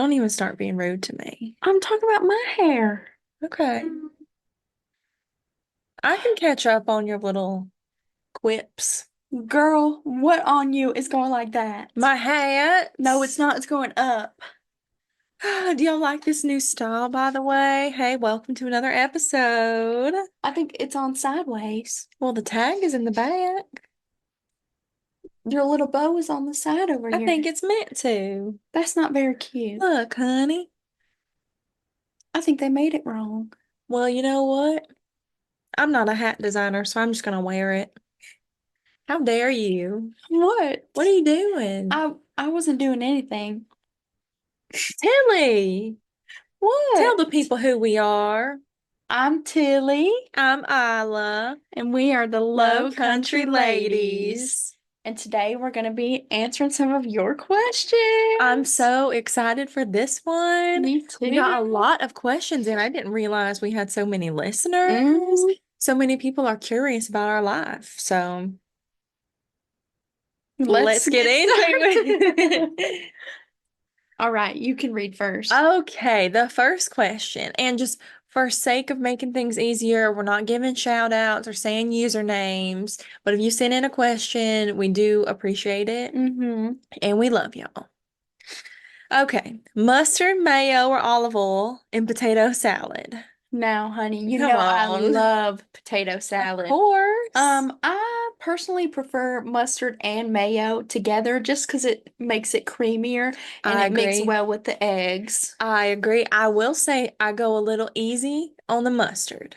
don't even start being rude to me. I'm talking about my hair. Okay. I can catch up on your little quips. Girl, what on you is going like that? My hat. No, it's not. It's going up. Do y'all like this new style, by the way? Hey, welcome to another episode. I think it's on sideways. Well, the tag is in the back. Your little bow is on the side over I here. think it's meant to. That's not very cute. Look, honey. I think they made it wrong. Well, you know what? I'm not a hat designer, so I'm just gonna wear it. How dare you? What? What are you doing? I wasn't doing anything. Tilly, tell What? the people who we are. I'm Tilly, I'm Isla, and we are the Low Low Country Country Ladies. Ladies. And today we're going to be answering some of your questions. I'm so excited for this one. Me We got a too. lot of questions, and I didn't realize we had so many listeners. Mm, So many people are curious about our life. So let's let's get into it. All right, you can read first. Okay, the first question, and just for sake of making things easier, we're not giving shout outs or saying usernames, but if you send in a question, we do appreciate it Mm-hmm. and we love y'all. Okay, mustard, mayo, or olive oil in potato salad. Now, honey, you Come know I on. love potato Of salad. course. I personally prefer mustard and mayo together just because it makes it creamier and I it mixes agree. well with the eggs. I agree. I will say I go a little easy on the mustard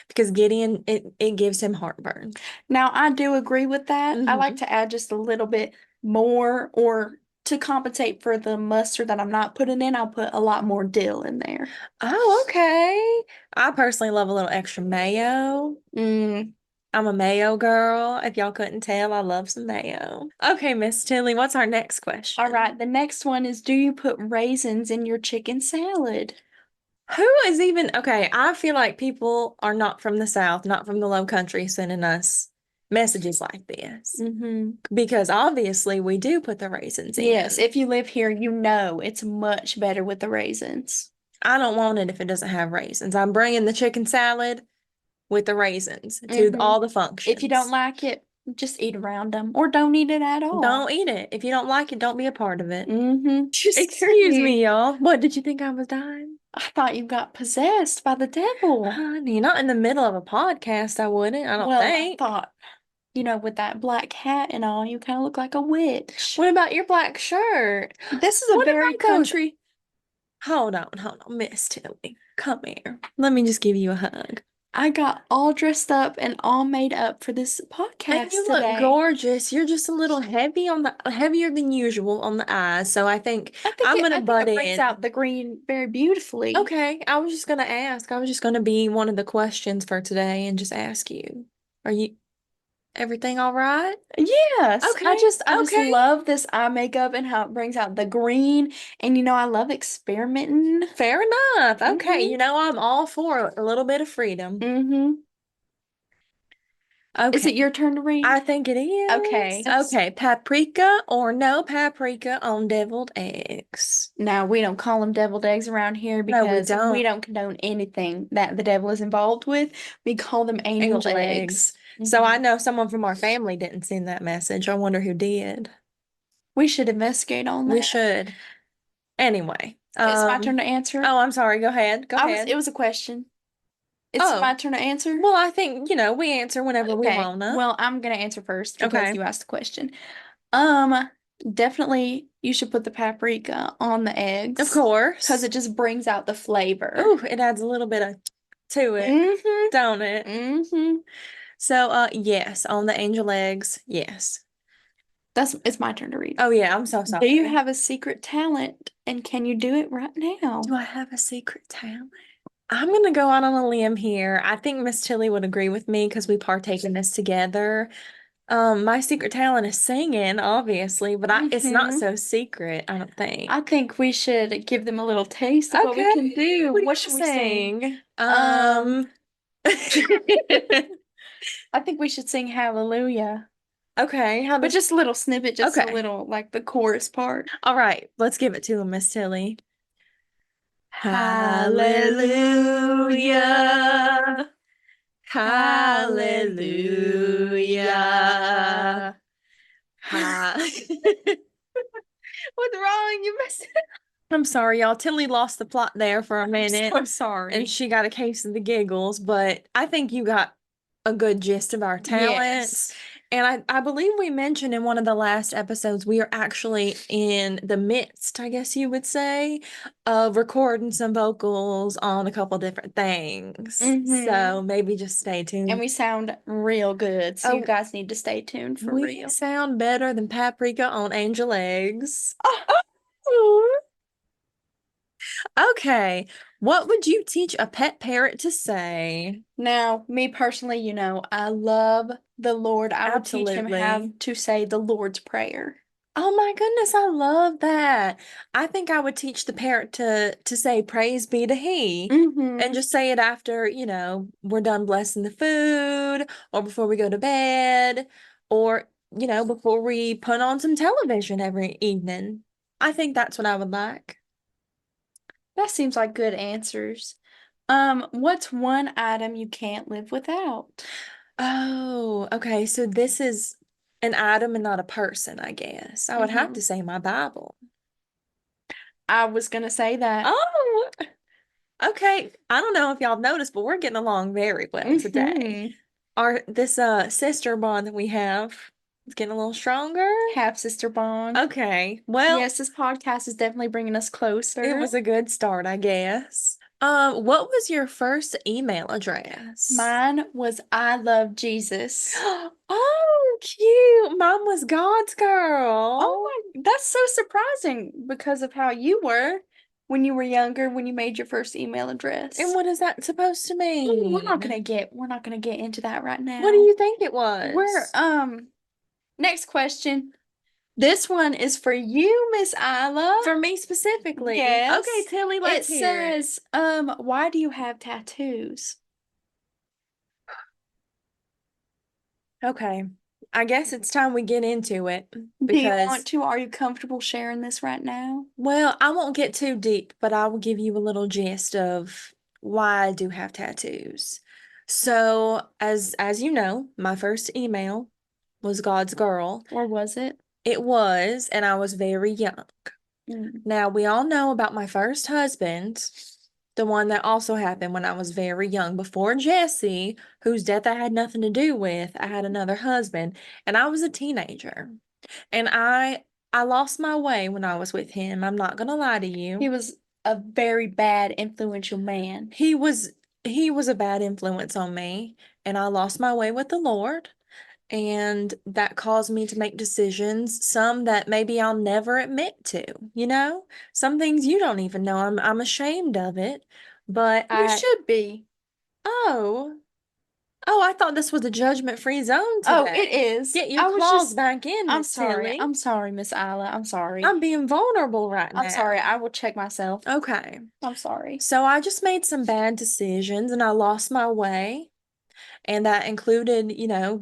because Gideon, it gives him heartburn. Now, I do agree with that. I like Hmm. to add just a little bit more, or to compensate for the mustard that I'm not putting in, I'll put a lot more dill in there. Oh, okay. I personally love a little extra mayo. Mm. I'm a mayo girl. If y'all couldn't tell, I love some mayo. Okay, Miss Tilly, what's our next All question? right, the next one is, do you put raisins in your chicken salad? Who is even okay? I feel like people are not from the South, not from the low country, sending us messages like this Mm-hmm. because obviously we do put the raisins Yes, in. if you live here, you know it's much better with the raisins. I don't want it if it doesn't have raisins. I'm bringing the chicken salad with the raisins to Mm-hmm. all the If you don't functions. like it, just eat around them or don't eat it at all. Don't eat it. If you don't like it, don't be a part of it. Mm-hmm. Just scared Excuse me. me, y'all. What did you think I was dying? I thought you got possessed by the devil. Honey, not in the middle of a podcast, I wouldn't, I don't Well, I think. thought, with that black hat and all, you kind of look like a witch. What about your black shirt? This is a What very about those? country. Hold on, Miss Tilly. Come here. Let me just give you a hug. I got all dressed up and all made up for this And podcast you look today. gorgeous. You're just a little heavier than usual on the eyes. So I think I'm I gonna think butt it brings in. out the green very beautifully. Okay, I was just gonna ask. I was just gonna be one of the questions for today and just ask you, are you everything all right? Yes, Okay, I just okay. love this eye makeup and how it brings out the green. And I love experimenting. Fair enough. Okay, Mm-hmm. I'm all for a little bit of freedom. Mm-hmm. Is it Okay, your turn to I read? think it is. Okay. Okay, paprika or no paprika on deviled eggs? Now, we don't call them deviled eggs around here No, we because we don't. don't condone anything that the devil is involved with. We call them angel Angel eggs. eggs. So I Mhm. know someone from our family didn't send that message. I wonder who did. We should investigate on We that. should. Anyway, It's my turn to answer. oh, I'm sorry. Go ahead. Go It ahead. was a question. It's my Oh, turn to answer. well, I think, we answer whenever we Okay. wanna. Well, I'm gonna answer first because Okay. you asked the question. Um, Definitely you should put the paprika on the Of eggs because course. it just brings out the flavor. Ooh, it adds a little bit of to it, Mm-hmm. don't it? Mm-hmm. So, yes, on the angel eggs, yes. It's my turn to read. Oh yeah, I'm so Do you sorry. have a secret talent and can you do it right now? Do I have a secret talent? I'm gonna go out on a limb here. I think Miss Tilly would agree with me because we partake in this together. My secret talent is singing, obviously, but it's not Mm-hmm. so secret, I don't think. I think we should give them a little taste of what we Okay, can do. what do What you should we sing? sing? Um, I think we should sing Hallelujah. Okay, how But does just a little snippet, just a okay. little like the chorus part. All right, let's give it to him, Miss Tilly. Hallelujah. Hallelujah. Hallelujah. Ha- What's wrong? You messed it up. I'm sorry, y'all. Tilly lost the plot there for a minute So and sorry. she got a case of the giggles, but I think you got a good gist of our talents. Yes. And I believe we mentioned in one of the last episodes, we are actually in the midst, I guess you would say, of recording some vocals on a couple different things. Mm-hmm. So maybe just stay And tuned. we sound real good, so you Oh, guys need to stay tuned for we real. sound better than paprika on angel eggs. Oh. Okay, what would you teach a pet parrot to say? Now, me personally, I love the Lord. I would teach him how Absolutely. to say the Lord's Prayer. Oh my goodness, I love that. I think I would teach the parrot to say praise be to he and Mm-hmm. just say it after, we're done blessing the food or before we go to bed or, before we put on some television every evening. I think that's what I would like. That seems like good answers. What's one item you can't live without? Oh, okay. So this is an item and not a person, I guess. I would have Mm-hmm. to say my Bible. I was gonna say that. Oh, okay. I don't know if y'all have noticed, but we're getting along very well today. Mm-hmm. Our this sister bond that we have is getting a little stronger. Half sister bond. Okay. Well, Yes, this podcast is definitely bringing us it closer. was a good start, I guess. What was your first email address? Mine was I love Jesus. Oh, cute. Mine was God's girl. Oh my, that's so surprising because of how you were when you were younger, when you made your first email And address. what is that supposed to Ooh, mean? we're not gonna get into that right What do now. you think it We're was? next question. This one is for you, Miss Isla. For me specifically. Okay, Yes. Tilly, It let's hear it. says, why do you have tattoos? Okay. I guess it's time we get into it Do you want because, to? Are you comfortable sharing this right now? well, I won't get too deep, but I will give you a little gist of why I do have tattoos. So, as you know, my first email was God's girl. Or was it? It was, and I was very young. Mm. Now, we all know about my first husband, the one that also happened when I was very young. Before Jesse, whose death I had nothing to do with, I had another husband, and I was a teenager. And I lost my way when I was with him. I'm not gonna lie to He you. was a very bad, influential man. He was a bad influence on me, and I lost my way with the Lord. And that caused me to make decisions, some that maybe I'll never admit to, Some things you don't even know. I'm ashamed of it. But You should be. oh, oh, I thought this was a judgment-free zone Oh, it today. is. Get your claws back in, I'm Miss sorry. Tilly. I'm sorry, Miss Isla. I'm sorry. I'm being vulnerable right I'm sorry. now. I will check myself. Okay. I'm sorry. So I just made some bad decisions and I lost my way. And that included,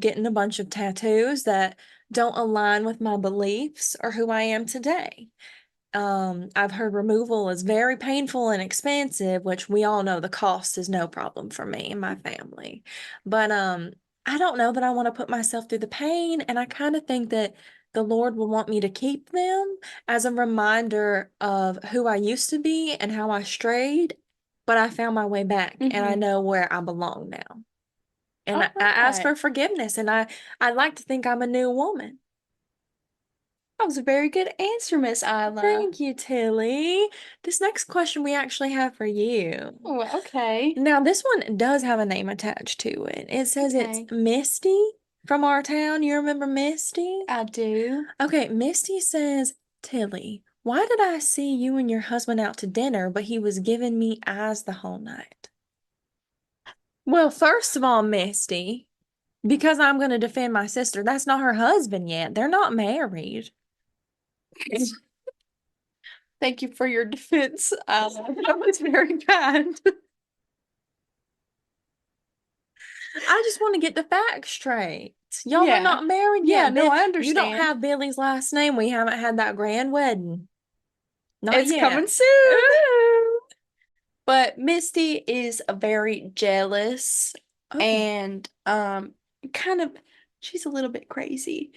getting a bunch of tattoos that don't align with my beliefs or who I am today. I've heard removal is very painful and expensive, which we all know the cost is no problem for me and my family. But I don't know that I want to put myself through the pain, and I kind of think that the Lord will want me to keep them as a reminder of who I used to be and how I strayed, but I found my way back and I Mm-hmm. know where I belong now. And All I ask right. for forgiveness, and I like to think I'm a new woman. That was a very good answer, Miss Isla. Thank you, Tilly. This next question we actually have for you. Oh, okay. Now, this one does have a name attached to it. It says it's Okay. Misty from our town. You remember Misty? I do. Okay, Misty says, Tilly, why did I see you and your husband out to dinner, but he was giving me eyes the whole night? Well, first of all, Misty, because I'm going to defend my sister, that's not her husband yet. They're not married. Thank you for your defense. That was very kind. I just want to get the facts straight. Y'all are Yeah. not married Yeah, yet. no, Bill, I you don't understand. have Billy's last name. We haven't had that grand wedding. Not It's coming yet. soon. Ooh. But Misty is a very jealous Oh, and kind of she's a little bit crazy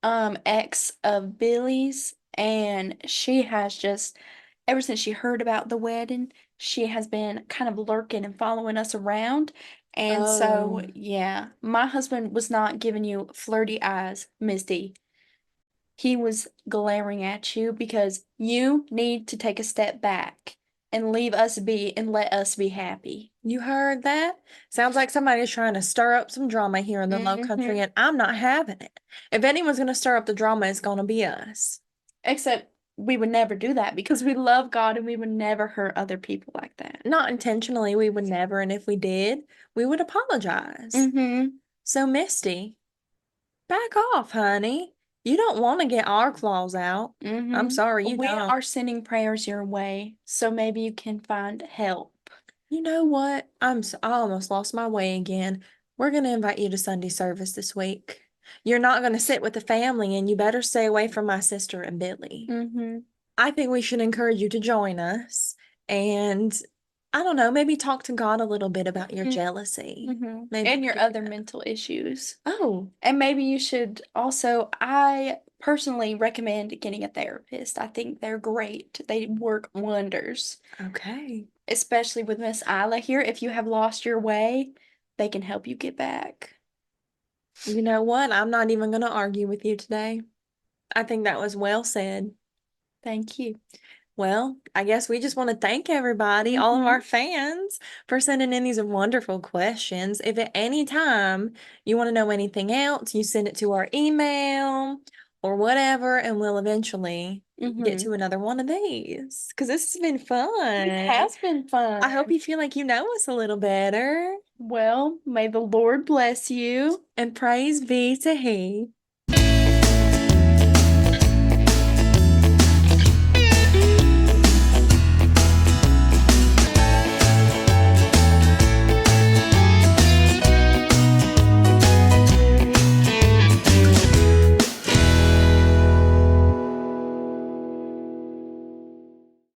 ex of Billy's, and she has just ever since she heard about the wedding, she has been kind of lurking and following us around. And so, oh, yeah, my husband was not giving you flirty eyes, Misty. He was glaring at you because you need to take a step back and leave us be and let us be happy. you heard that? Sounds like somebody's trying to stir up some drama here in the low country, Hmm. and I'm not having it. If anyone's going to stir up the drama, it's going to be us. Except we would never do that because we love God and we would never hurt other people like that. Not intentionally, we would never, and if we did, we would apologize. Mm-hmm. So, Misty, back off, honey. You don't want to get our claws out. I'm sorry, Mm-hmm. you We don't. are sending prayers your way, so maybe you can find help. You know what? I almost lost my way again. We're going to invite you to Sunday service this week. You're not going to sit with the family, and you better stay away from my sister and Billy. Mm-hmm. I think we should encourage you to join us and I don't know, maybe talk to God a little bit about your jealousy. Mm-hmm. Maybe And we your could do other that. mental issues. Oh, And maybe you should also, I personally recommend getting a therapist. I think they're great. They work wonders, okay. especially with Miss Isla here. If you have lost your way, they can help you get back. You know what? I'm not even going to argue with you today. I think that was well said. Thank you. Well, I guess we just want to thank everybody, all of Mm-hmm. our fans, for sending in these wonderful questions. If at any time you want to know anything else, you send it to our email or whatever, and we'll eventually get Mm-hmm. to another one of these because this has been It fun. has been I hope fun. you feel like you know us a little better. Well, may the Lord bless you. And praise be to He.